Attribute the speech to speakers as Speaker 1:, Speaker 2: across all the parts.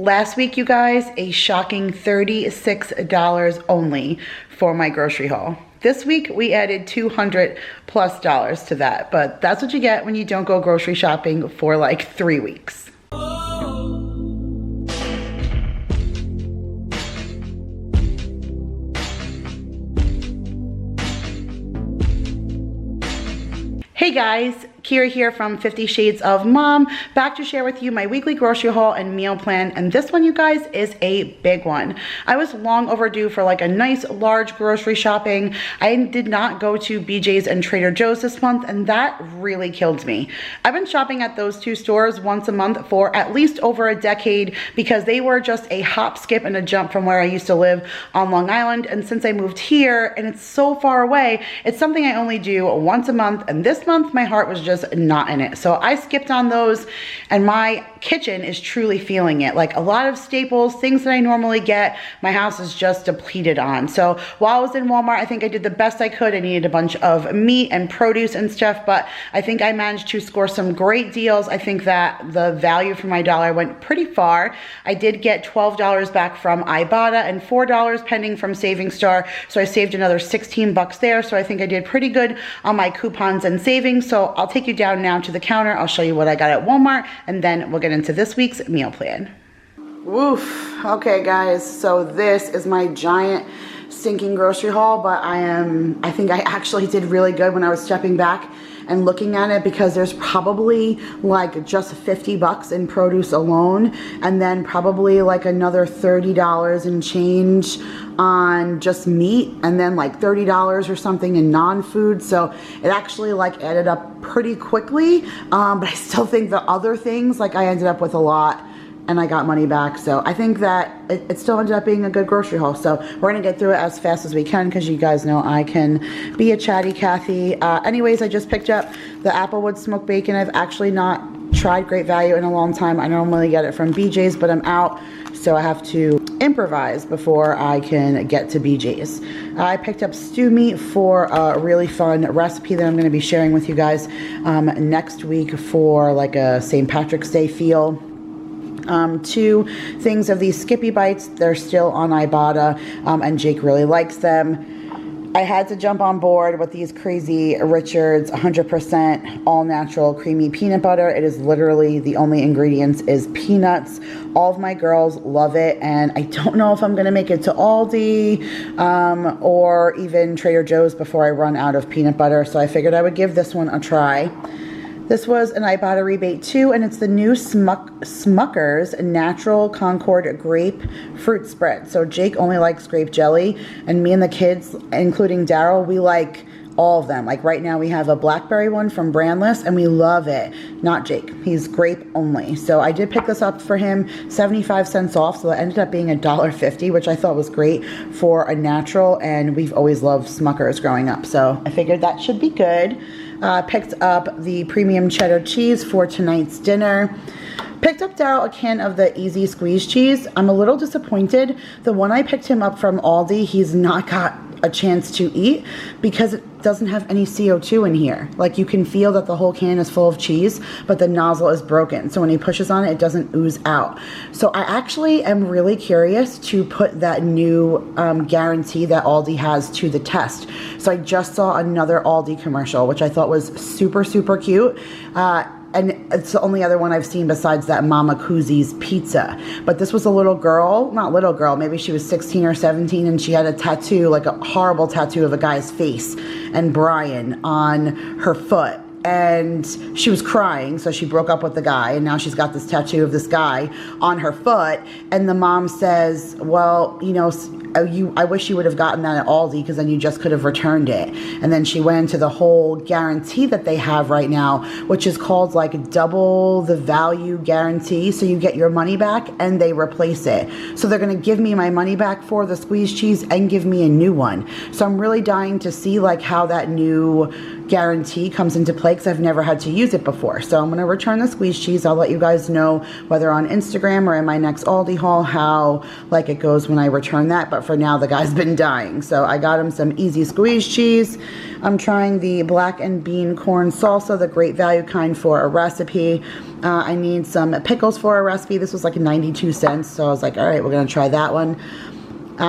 Speaker 1: Last week, you guys, a shocking $36 only for my grocery haul. This week, we added $200+ to that, but that's what you get when you don't go grocery shopping for like 3 weeks. Hey guys, Kira here from 50 Shades of Mom, back to share with you my weekly grocery haul and meal plan, and this one, you guys, is a big one. I was long overdue for like a nice large grocery shopping. I did not go to BJ's and Trader Joe's this month, and that really killed me. I've been shopping at those two stores once a month for at least over a decade because they were just a hop, skip, and a jump from where I used to live on Long Island, and since I moved here and it's so far away, it's something I only do once a month, and this month my heart was just not in it. So I skipped on those, and my kitchen is truly feeling it. Like a lot of staples, things that I normally get, my house is just depleted on. So while I was in Walmart, I think I did the best I could. I needed a bunch of meat and produce and stuff, but I think I managed to score some great deals. I think that the value for my dollar went pretty far. I did get $12 back from iBotta and $4 pending from Saving Star. So I saved another 16 bucks there. So I think I did pretty good on my coupons and savings. So I'll take you down now to the counter. I'll show you what I got at Walmart, and then we'll get into this week's meal plan. Woof. Okay guys, so this is my giant stinking grocery haul, but I think I actually did really good when I was stepping back and looking at it, because there's probably like just 50 bucks in produce alone, and then probably like another $30 in change on just meat, and then like $30 or something in non-food. So it actually like added up pretty quickly, but I still think the other things, like I ended up with a lot and I got money back. So I think that it still ended up being a good grocery haul. So we're gonna get through it as fast as we can, because you guys know I can be a chatty Cathy. Anyways, I just picked up the Applewood smoked bacon. I've actually not tried Great Value in a long time. I normally get it from BJ's, but I'm out, so I have to improvise before I can get to BJ's. I picked up stew meat for a really fun recipe that I'm gonna be sharing with you guys next week for like a St. Patrick's Day feel. 2 things of these Skippy Bites. They're still on iBotta, and Jake really likes them. I had to jump on board with these crazy Richards 100% all natural creamy peanut butter. It is literally the only ingredients is peanuts. All of my girls love it, and I don't know if I'm gonna make it to Aldi or even Trader Joe's before I run out of peanut butter, so I figured I would give this one a try. This was an iBotta rebate too, and it's the new Smucker's Natural Concord Grape Fruit Spread. So Jake only likes grape jelly, and me and the kids, including Daryl, we like all of them. Like right now we have a blackberry one from Brandless, and we love it. Not Jake, he's grape only. So I did pick this up for him, 75 cents off, so it ended up being $1.50, which I thought was great for a natural, and we've always loved Smucker's growing up, so I figured that should be good. Picked up the premium cheddar cheese for tonight's dinner. Picked up Daryl a can of the Easy Squeeze cheese. I'm a little disappointed. The one I picked him up from Aldi, he's not got a chance to eat because it doesn't have any CO2 in here. Like you can feel that the whole can is full of cheese, but the nozzle is broken. So when he pushes on it, it doesn't ooze out. So I actually am really curious to put that new guarantee that Aldi has to the test. So I just saw another Aldi commercial, which I thought was super, super cute. And it's the only other one I've seen besides that Mama Koozi's pizza. But this was a little girl, not little girl, maybe she was 16 or 17, and she had a tattoo, like a horrible tattoo of a guy's face and Brian on her foot. And she was crying, so she broke up with the guy, and now she's got this tattoo of this guy on her foot. And the mom says, well, you know, I wish you would have gotten that at Aldi, because then you just could have returned it. And then she went into the whole guarantee that they have right now, which is called like double the value guarantee. So you get your money back and they replace it. So they're going to give me my money back for the squeeze cheese and give me a new one. So I'm really dying to see like how that new guarantee comes into play because I've never had to use it before. So I'm going to return the squeeze cheese. I'll let you guys know whether on Instagram or in my next Aldi haul how like it goes when I return that. But for now, the guy's been dying. So I got him some easy squeeze cheese. I'm trying the black and bean corn salsa, the great value kind, for a recipe. I need some pickles for a recipe. This was like 92 cents. So I was like, all right, we're going to try that one.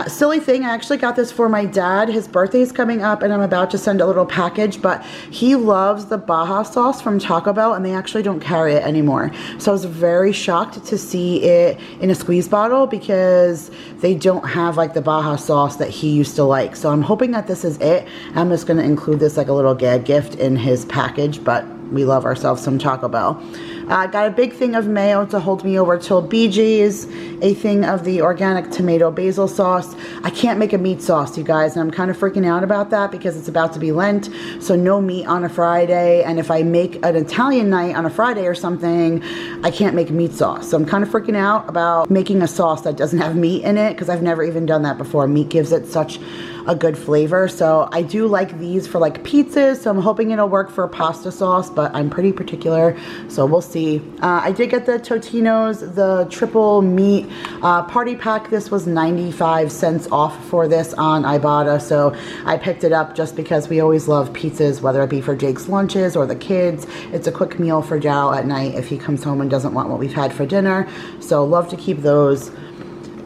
Speaker 1: Silly thing, I actually got this for my dad. His birthday is coming up and I'm about to send a little package, but he loves the Baja sauce from Taco Bell and they actually don't carry it anymore. So I was very shocked to see it in a squeeze bottle because they don't have like the Baja sauce that he used to like. So I'm hoping that this is it. I'm just going to include this like a little gag gift in his package, but we love ourselves some Taco Bell. Got a big thing of mayo to hold me over till BJ's, a thing of the organic tomato basil sauce. I can't make a meat sauce, you guys, and I'm kind of freaking out about that because it's about to be Lent, so no meat on a Friday, and if I make an Italian night on a Friday or something, I can't make meat sauce. So I'm kind of freaking out about making a sauce that doesn't have meat in it because I've never even done that before. Meat gives it such a good flavor. So I do like these for like pizzas, so I'm hoping it'll work for pasta sauce, but I'm pretty particular, so we'll see. I did get the Totino's, the triple meat party pack. This was 95 cents off for this on iBotta, so I picked it up just because we always love pizzas, whether it be for Jake's lunches or the kids. It's a quick meal for Jao at night if he comes home and doesn't want what we've had for dinner, so love to keep those.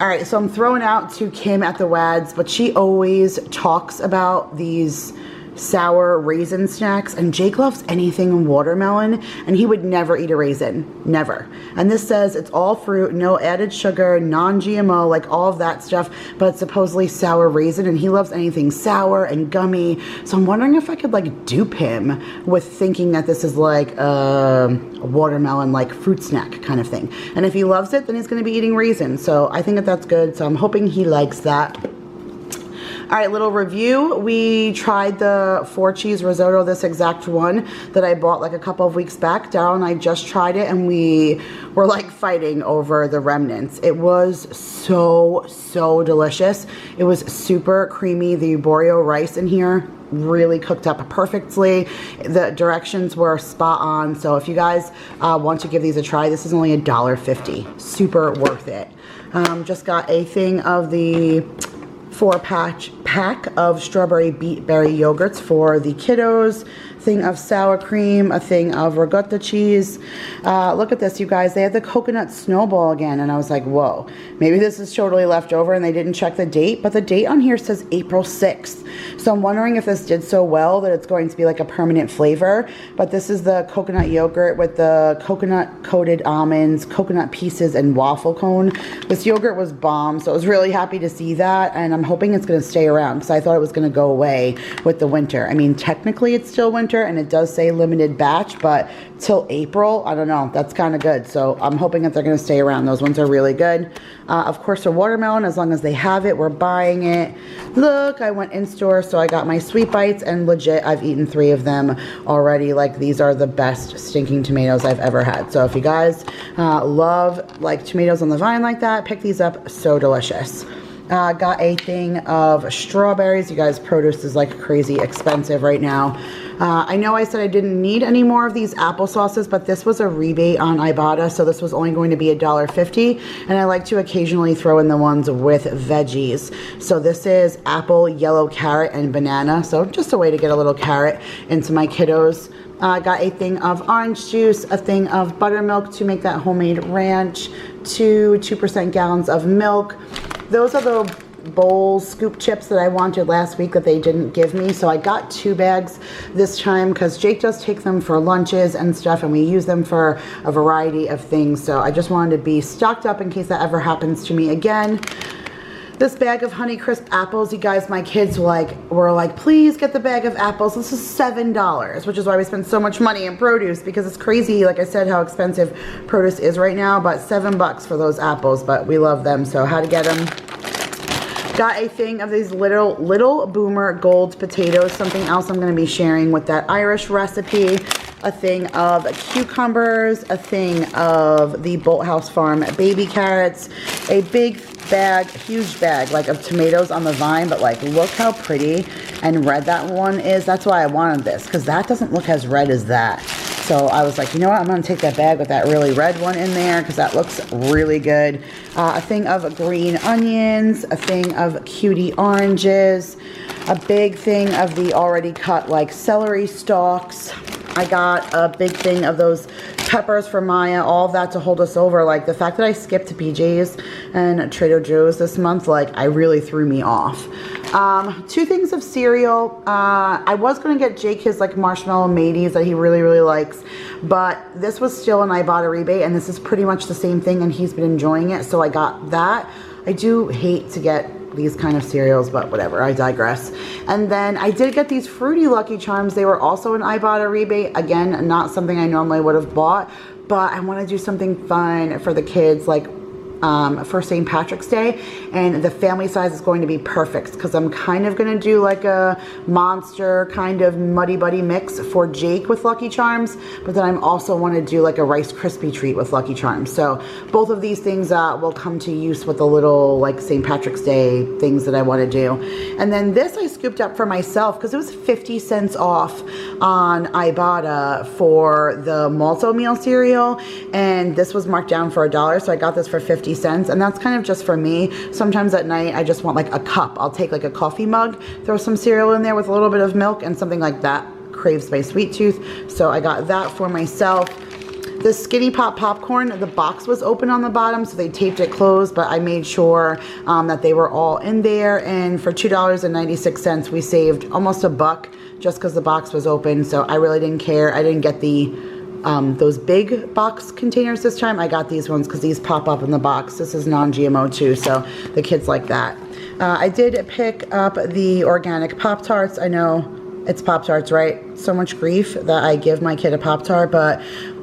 Speaker 1: All right, so I'm throwing out to Kim at the Wads, but she always talks about these sour raisin snacks, and Jake loves anything watermelon, and he would never eat a raisin, never. And this says it's all fruit, no added sugar, non-GMO, like all of that stuff, but it's supposedly sour raisin, and he loves anything sour and gummy. So I'm wondering if I could like dupe him with thinking that this is like a watermelon like fruit snack kind of thing. And if he loves it, then he's going to be eating raisins. So I think that that's good. So I'm hoping he likes that. All right, little review. We tried the 4-cheese risotto, this exact one that I bought like a couple of weeks back. Daryl and I just tried it and we were like fighting over the remnants. It was so delicious. It was super creamy. The arborio rice in here really cooked up perfectly. The directions were spot on. So if you guys want to give these a try, this is only $1.50. Super worth it. Just got a thing of the 4-pack of strawberry beet berry yogurts for the kiddos, thing of sour cream, a thing of ricotta cheese. Look at this, you guys. They had the coconut snowball again, and I was like, whoa, maybe this is totally left over and they didn't check the date, but the date on here says April 6th. So I'm wondering if this did so well that it's going to be like a permanent flavor. But this is the coconut yogurt with the coconut coated almonds, coconut pieces, and waffle cone. This yogurt was bomb, so I was really happy to see that, and I'm hoping it's going to stay around because I thought it was going to go away with the winter. I mean, technically it's still winter and it does say limited batch, but till April, I don't know, that's kind of good. So I'm hoping that they're going to stay around. Those ones are really good. Of course, a watermelon, as long as they have it, we're buying it. Look, I went in store, so I got my sweet bites, and legit, I've eaten 3 of them already. Like, these are the best stinking tomatoes I've ever had. So if you guys love like tomatoes on the vine like that, pick these up. So delicious. Got a thing of strawberries. You guys, produce is like crazy expensive right now. I know I said I didn't need any more of these apple sauces, but this was a rebate on iBotta, so this was only going to be $1.50, and I like to occasionally throw in the ones with veggies. So this is apple, yellow carrot, and banana, so just a way to get a little carrot into my kiddos. Got a thing of orange juice, a thing of buttermilk to make that homemade ranch, 2% gallons of milk. Those are the bowls, scoop chips that I wanted last week that they didn't give me. So I got 2 bags this time because Jake does take them for lunches and stuff, and we use them for a variety of things. So I just wanted to be stocked up in case that ever happens to me again. This bag of Honeycrisp apples, you guys, my kids were like, please get the bag of apples. This is $7, which is why we spend so much money in produce, because it's crazy, like I said, how expensive produce is right now, but $7 for those apples, but we love them, so how to get them. Got a thing of these little boomer gold potatoes, something else I'm going to be sharing with that Irish recipe. a thing of cucumbers, a thing of the Bolthouse Farm baby carrots, a big bag, huge bag, like of tomatoes on the vine, but like look how pretty and red that one is. That's why I wanted this, because that doesn't look as red as that. So I was like, you know what, I'm going to take that bag with that really red one in there because that looks really good. A thing of green onions, a thing of cutie oranges, a big thing of the already cut like celery stalks. I got a big thing of those peppers for Maya, all of that to hold us over. Like the fact that I skipped to PJ's and Trader Joe's this month, like I really threw me off. 2 things of cereal. I was going to get Jake his like marshmallow mateys that he really, really likes, but this was still an iBotta rebate and this is pretty much the same thing and he's been enjoying it. So I got that. I do hate to get these kind of cereals, but whatever, I digress. And then I did get these fruity Lucky Charms. They were also an iBotta rebate. Again, not something I normally would have bought, but I want to do something fun for the kids, like for St. Patrick's Day, and the family size is going to be perfect because I'm kind of going to do like a monster kind of Muddy Buddy mix for Jake with Lucky Charms, but then I'm also want to do like a Rice Krispie treat with Lucky Charms. So both of these things will come to use with the little like St. Patrick's Day things that I want to do. And then this I scooped up for myself because it was 50 cents off on iBotta for the Malto meal cereal, and this was marked down for $1, so I got this for 50 cents, and that's kind of just for me. Sometimes at night I just want like a cup. I'll take like a coffee mug, throw some cereal in there with a little bit of milk and something like that craves my sweet tooth, so I got that for myself. The Skinny Pop popcorn, the box was open on the bottom, so they taped it closed, but I made sure that they were all in there, and for $2.96 we saved almost $1 just because the box was open, so I really didn't care. I didn't get the those big box containers this time. I got these ones because these pop up in the box. This is non-GMO too, so the kids like that. I did pick up the organic Pop-Tarts. I know it's Pop-Tarts, right? So much grief that I give my kid a Pop-Tart, but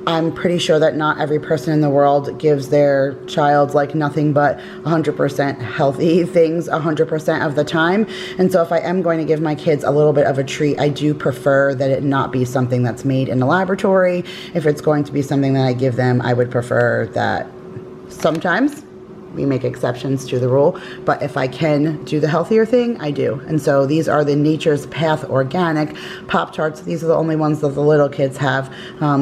Speaker 1: I'm pretty sure that not every person in the world gives their child like nothing but 100% healthy things 100% of the time. And so if I am going to give my kids a little bit of a treat, I do prefer that it not be something that's made in a laboratory. If it's going to be something that I give them, I would prefer that. Sometimes we make exceptions to the rule, but if I can do the healthier thing, I do. And so these are the Nature's Path Organic Pop-Tarts. These are the only ones that the little kids have.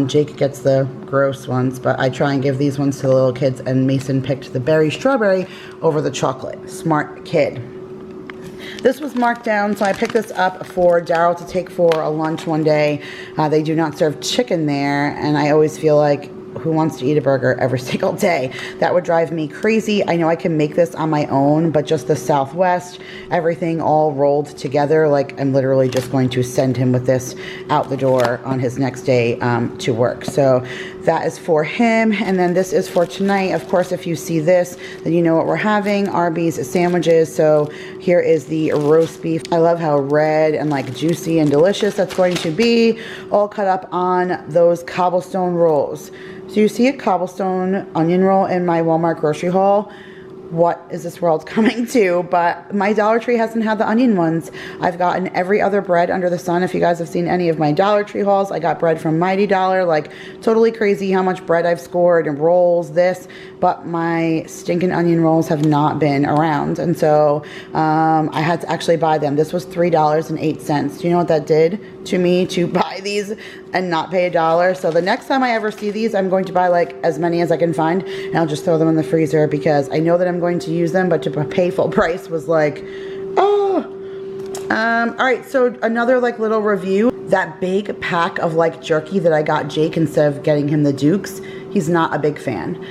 Speaker 1: Jake gets the gross ones, but I try and give these ones to the little kids, and Mason picked the berry strawberry over the chocolate. Smart kid. This was marked down, so I picked this up for Daryl to take for a lunch one day. They do not serve chicken there, and I always feel like, who wants to eat a burger every single day? That would drive me crazy. I know I can make this on my own, but just the Southwest, everything all rolled together, like I'm literally just going to send him with this out the door on his next day to work. So that is for him. And then this is for tonight. Of course, if you see this, then you know what we're having. Arby's sandwiches. So here is the roast beef. I love how red and like juicy and delicious that's going to be, all cut up on those cobblestone rolls. So you see a cobblestone onion roll in my Walmart grocery haul. What is this world coming to? But my Dollar Tree hasn't had the onion ones. I've gotten every other bread under the sun. If you guys have seen any of my Dollar Tree hauls, I got bread from Mighty Dollar. Like totally crazy how much bread I've scored, and rolls, this. But my stinking onion rolls have not been around. And so I had to actually buy them. This was $3.08. Do you know what that did to me to buy these and not pay $1? So the next time I ever see these, I'm going to buy like as many as I can find, and I'll just throw them in the freezer because I know that I'm going to use them, but to pay full price was like, oh. All right, so another like little review. That big pack of like jerky that I got Jake instead of getting him the Dukes, he's not a big fan.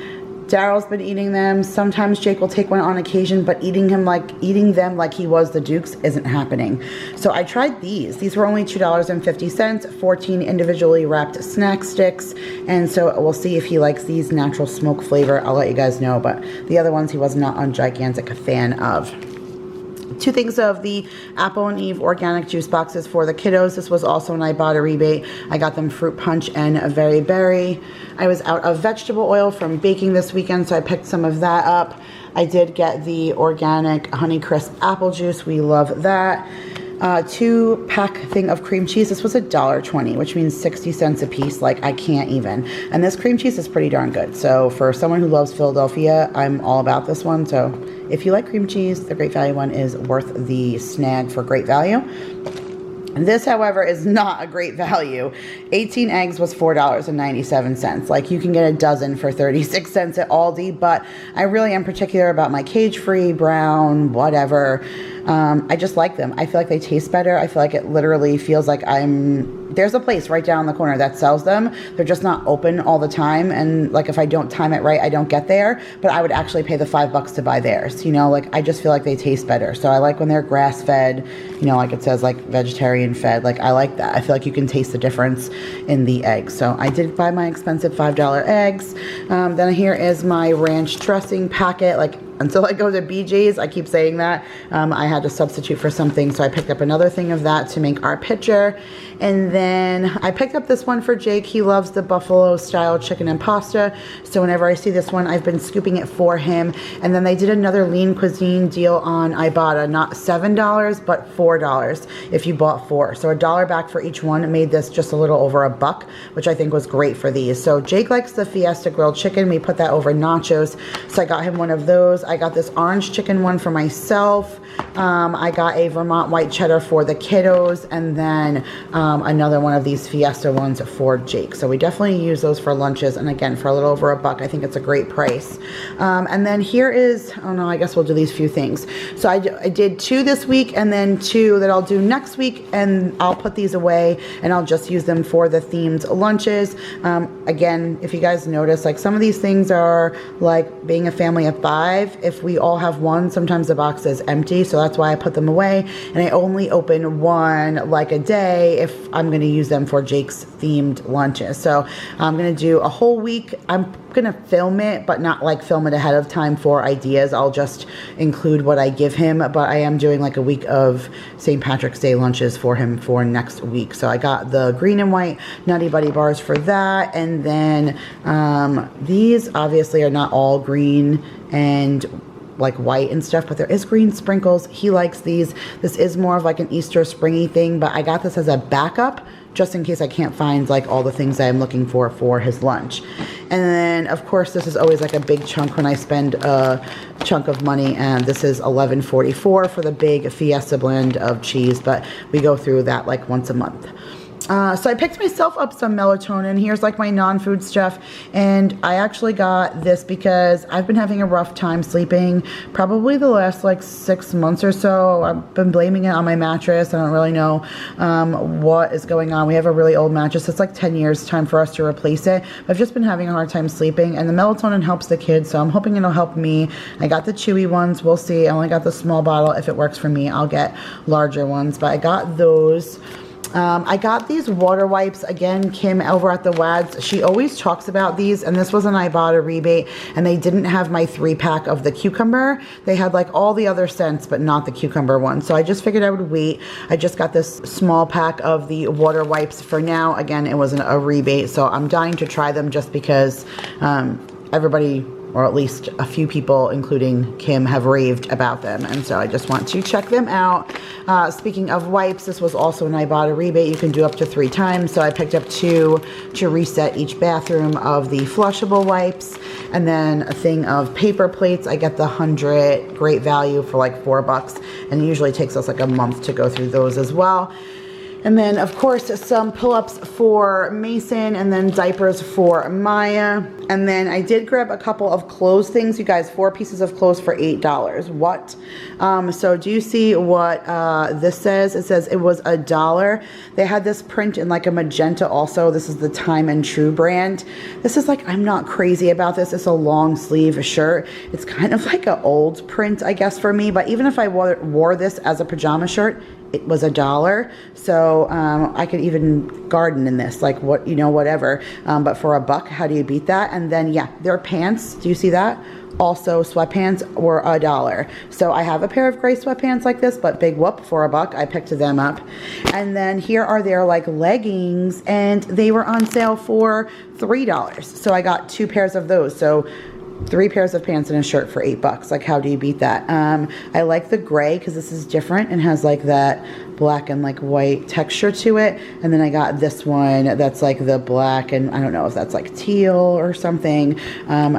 Speaker 1: Daryl's been eating them. Sometimes Jake will take one on occasion, but eating them like he was the Dukes isn't happening. So I tried these. These were only $2.50, 14 individually wrapped snack sticks. And so we'll see if he likes these natural smoke flavor. I'll let you guys know, but the other ones he was not a gigantic fan of. 2 things of the Apple and Eve organic juice boxes for the kiddos. This was also an iBotta rebate. I got them fruit punch and a very berry. I was out of vegetable oil from baking this weekend, so I picked some of that up. I did get the organic Honeycrisp apple juice. We love that. 2-pack thing of cream cheese. This was $1.20, which means 60 cents a piece. Like, I can't even. And this cream cheese is pretty darn good. So for someone who loves Philadelphia, I'm all about this one. So if you like cream cheese, the Great Value one is worth the snag for great value. This, however, is not a great value. 18 eggs was $4.97. Like, you can get a dozen for 36 cents at Aldi, but I really am particular about my cage-free, brown, whatever. I just like them. I feel like they taste better. I feel like it literally feels like there's a place right down the corner that sells them. They're just not open all the time. And like, if I don't time it right, I don't get there, but I would actually pay the $5 to buy theirs. You know, like, I just feel like they taste better. So I like when they're grass fed, you know, like it says like vegetarian fed. Like, I like that. I feel like you can taste the difference in the eggs. So I did buy my expensive $5 eggs. Then here is my ranch dressing packet. Like, until I go to BJ's, I keep saying that, I had to substitute for something, so I picked up another thing of that to make our pitcher. And then I picked up this one for Jake. He loves the buffalo style chicken and pasta, so whenever I see this one, I've been scooping it for him. And then they did another lean cuisine deal on iBotta, not $7, but $4 if you bought 4. So $1 back for each one. It made this just a little over $1, which I think was great for these. So Jake likes the Fiesta grilled chicken. We put that over nachos, so I got him one of those. I got this orange chicken one for myself. I got a Vermont white cheddar for the kiddos, and then another one of these Fiesta ones for Jake. So we definitely use those for lunches, and again, for a little over $1, I think it's a great price. And then here is, oh no, I guess we'll do these few things. So I did 2 this week, and then 2 that I'll do next week, and I'll put these away, and I'll just use them for the themed lunches. Again, if you guys notice, like, some of these things are like being a family of 5. If we all have one, sometimes the box is empty, so that's why I put them away, and I only open one like a day if I'm going to use them for Jake's themed lunches. So I'm going to do a whole week. I'm going to film it, but not like film it ahead of time for ideas. I'll just include what I give him, but I am doing like a week of St. Patrick's Day lunches for him for next week. So I got the green and white Nutty Buddy bars for that, and then these obviously are not all green and like white and stuff, but there is green sprinkles. He likes these. This is more of like an Easter springy thing, but I got this as a backup just in case I can't find like all the things I'm looking for his lunch. And then of course this is always like a big chunk when I spend a chunk of money, and this is $11.44 for the big Fiesta blend of cheese, but we go through that like once a month. So I picked myself up some melatonin. Here's like my non-food stuff, and I actually got this because I've been having a rough time sleeping probably the last like 6 months or so. I've been blaming it on my mattress. I don't really know what is going on. We have a really old mattress. It's like 10 years, time for us to replace it. I've just been having a hard time sleeping, and the melatonin helps the kids, so I'm hoping it'll help me. I got the chewy ones. We'll see. I only got the small bottle. If it works for me, I'll get larger ones, but I got those. I got these water wipes. Again, Kim over at the Wads, she always talks about these, and this was an iBotta rebate, and they didn't have my 3-pack of the cucumber. They had like all the other scents, but not the cucumber one. So I just figured I would wait. I just got this small pack of the water wipes for now. Again, it wasn't a rebate, so I'm dying to try them just because everybody, or at least a few people, including Kim, have raved about them, and so I just want to check them out. Speaking of wipes, this was also an iBotta rebate. You can do up to 3 times, so I picked up 2 to reset each bathroom of the flushable wipes, and then a thing of paper plates. I get the 100 great value for like $4, and it usually takes us like a month to go through those as well. And then, of course, some pull-ups for Mason, and then diapers for Maya. And then I did grab a couple of clothes things. You guys, 4 pieces of clothes for $8. What? So do you see what this says? It says it was $1. They had this print in like a magenta also. This is the Time and True brand. This is like, I'm not crazy about this. It's a long sleeve shirt. It's kind of like an old print, I guess, for me. But even if I wore this as a pajama shirt, it was $1. So I could even garden in this, like what, you know, whatever. But for $1, how do you beat that? And then, yeah, their pants, do you see that? Also, sweatpants were $1. So I have a pair of gray sweatpants like this, but big whoop, for $1, I picked them up. And then here are their like leggings, and they were on sale for $3. So I got 2 pairs of those. So 3 pairs of pants and a shirt for $8. Like, how do you beat that? I like the gray because this is different and has like that black and like white texture to it. And then I got this one that's like the black, and I don't know if that's like teal or something.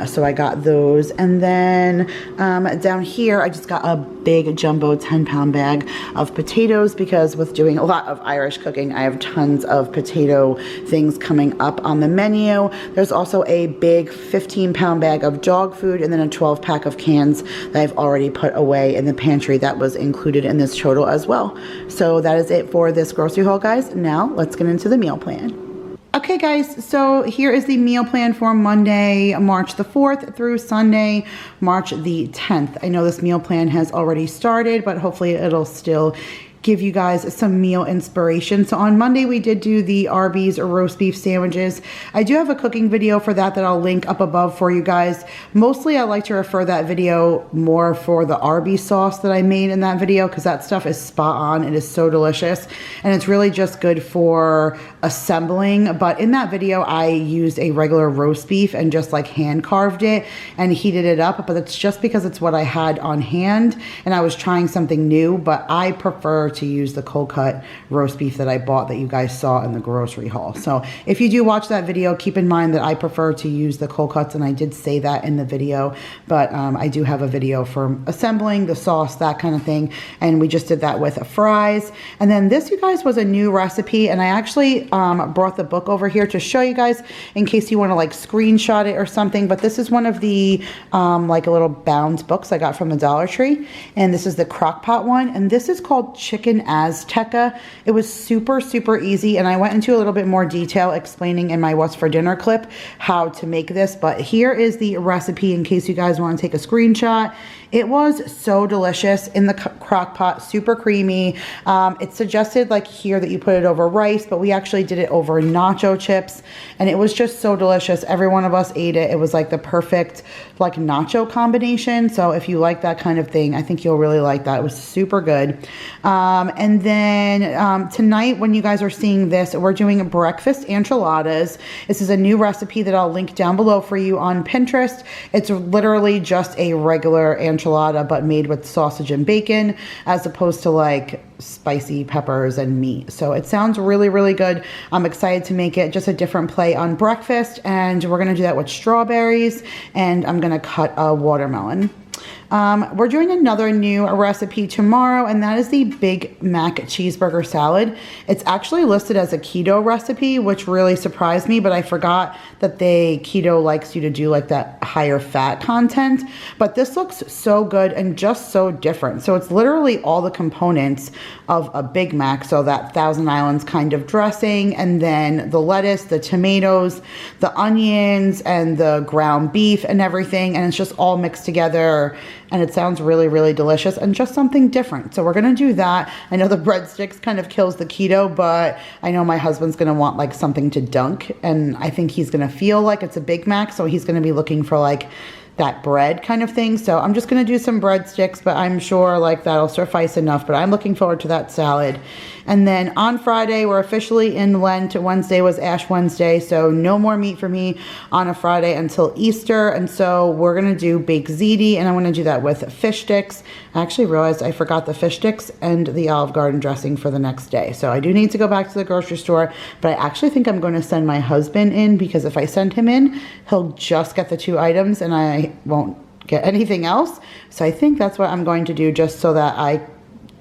Speaker 1: So I got those. And then down here, I just got a big jumbo 10-pound bag of potatoes because with doing a lot of Irish cooking, I have tons of potato things coming up on the menu. There's also a big 15-pound bag of dog food and then a 12-pack of cans that I've already put away in the pantry that was included in this total as well. So that is it for this grocery haul, guys. Now let's get into the meal plan. Okay guys, so here is the meal plan for Monday, March the 4th through Sunday, March the 10th. I know this meal plan has already started, but hopefully it'll still give you guys some meal inspiration. So on Monday we did do the Arby's roast beef sandwiches. I do have a cooking video for that I'll link up above for you guys. Mostly I like to refer that video more for the Arby's sauce that I made in that video because that stuff is spot on. It is so delicious and it's really just good for assembling. But in that video I used a regular roast beef and just like hand carved it and heated it up, but it's just because it's what I had on hand and I was trying something new. But I prefer to use the cold cut roast beef that I bought that you guys saw in the grocery haul. So if you do watch that video, keep in mind that I prefer to use the cold cuts, and I did say that in the video, but I do have a video for assembling the sauce, that kind of thing, and we just did that with fries. And then this, you guys, was a new recipe, and I actually brought the book over here to show you guys in case you want to like screenshot it or something. But this is one of the like a little bound books I got from the Dollar Tree, and this is the crock pot one, and this is called Chicken Azteca. It was super easy, and I went into a little bit more detail explaining in my What's for Dinner clip how to make this, but here is the recipe in case you guys want to take a screenshot. It was so delicious in the crock pot, super creamy. It suggested like here that you put it over rice, but we actually did it over nacho chips, and it was just so delicious. Every one of us ate it. It was like the perfect like nacho combination. So if you like that kind of thing, I think you'll really like that. It was super good. And then tonight when you guys are seeing this, we're doing breakfast enchiladas. This is a new recipe that I'll link down below for you on Pinterest. It's literally just a regular enchilada but made with sausage and bacon as opposed to like spicy peppers and meat. So it sounds really good. I'm excited to make it, just a different play on breakfast, and we're gonna do that with strawberries, and I'm gonna cut a watermelon. We're doing another new recipe tomorrow, and that is the Big Mac cheeseburger salad. It's actually listed as a keto recipe, which really surprised me, but I forgot that keto likes you to do like that higher fat content. But this looks so good and just so different. So it's literally all the components of a Big Mac. So that Thousand Islands kind of dressing, and then the lettuce, the tomatoes, the onions, and the ground beef and everything. And it's just all mixed together. And it sounds really delicious and just something different. So we're gonna do that. I know the breadsticks kind of kills the keto, but I know my husband's gonna want like something to dunk, and I think he's gonna feel like it's a Big Mac, so he's gonna be looking for like that bread kind of thing. So I'm just gonna do some breadsticks, but I'm sure like that'll suffice enough. But I'm looking forward to that salad. And then on Friday, we're officially in Lent. Wednesday was Ash Wednesday, so no more meat for me on a Friday until Easter. And so we're gonna do baked ziti, and I'm gonna do that with fish sticks. I actually realized I forgot the fish sticks and the Olive Garden dressing for the next day. So I do need to go back to the grocery store, but I actually think I'm gonna send my husband in, because if I send him in, he'll just get the 2 items and I won't get anything else. So I think that's what I'm going to do, just so that I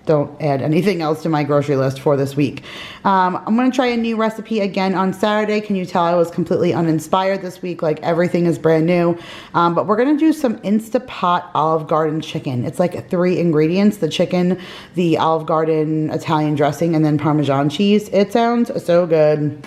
Speaker 1: don't add anything else to my grocery list for this week. I'm gonna try a new recipe again on Saturday. Can you tell I was completely uninspired this week? Like everything is brand new. But we're gonna do some Instapot Olive Garden chicken. It's like 3 ingredients: the chicken, the Olive Garden Italian dressing, and then Parmesan cheese. It sounds so good.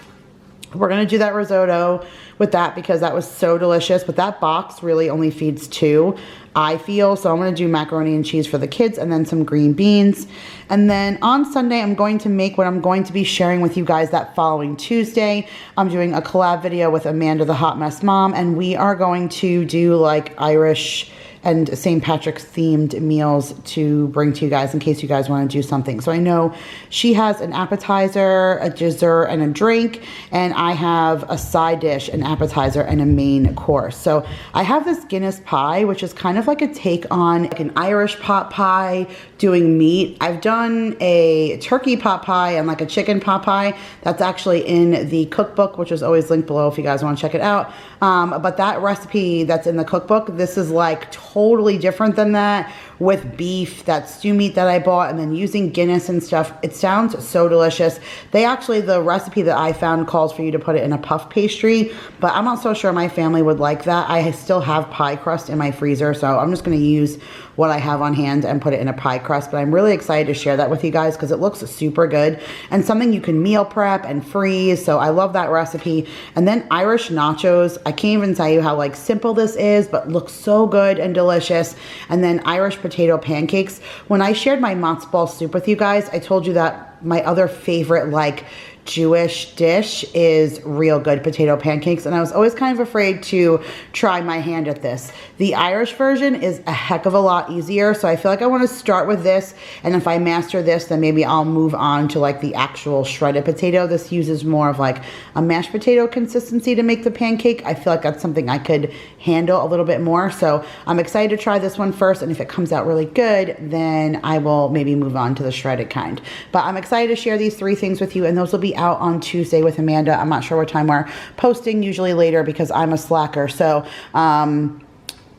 Speaker 1: We're gonna do that risotto with that because that was so delicious, but that box really only feeds 2, I feel. So I'm gonna do macaroni and cheese for the kids and then some green beans. And then on Sunday, I'm going to make what I'm going to be sharing with you guys that following Tuesday. I'm doing a collab video with Amanda, the Hot Mess Mom, and we are going to do like Irish and St. Patrick's themed meals to bring to you guys in case you guys want to do something. So I know she has an appetizer, a dessert, and a drink, and I have a side dish, an appetizer, and a main course. So I have this Guinness pie, which is kind of like a take on like an Irish pot pie doing meat. I've done a turkey pot pie and like a chicken pot pie. That's actually in the cookbook, which is always linked below if you guys want to check it out. But that recipe that's in the cookbook, this is like totally different than that, with beef, that stew meat that I bought, and then using Guinness and stuff. It sounds so delicious. The recipe that I found calls for you to put it in a puff pastry, but I'm not so sure my family would like that. I still have pie crust in my freezer, so I'm just going to use what I have on hand and put it in a pie crust. But I'm really excited to share that with you guys because it looks super good and something you can meal prep and freeze. So I love that recipe. And then Irish nachos. I can't even tell you how like simple this is, but looks so good and delicious. And then Irish potato pancakes. When I shared my matzo ball soup with you guys, I told you that my other favorite like Jewish dish is real good potato pancakes, and I was always kind of afraid to try my hand at this. The Irish version is a heck of a lot easier, so I feel like I want to start with this, and if I master this, then maybe I'll move on to like the actual shredded potato. This uses more of like a mashed potato consistency to make the pancake. I feel like that's something I could handle a little bit more, so I'm excited to try this one first, and if it comes out really good, then I will maybe move on to the shredded kind. But I'm excited to share these 3 things with you, and those will be out on Tuesday with Amanda. I'm not sure what time we're posting, usually later because I'm a slacker, so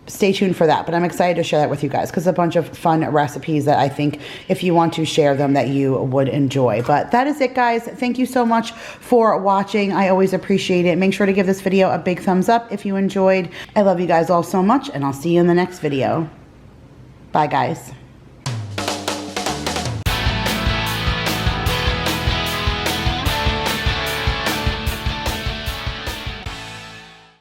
Speaker 1: stay tuned for that. But I'm excited to share that with you guys because a bunch of fun recipes that I think if you want to share them that you would enjoy. But that is it, guys. Thank you so much for watching. I always appreciate it. Make sure to give this video a big thumbs up if you enjoyed. I love you guys all so much, and I'll see you in the next video. Bye, guys.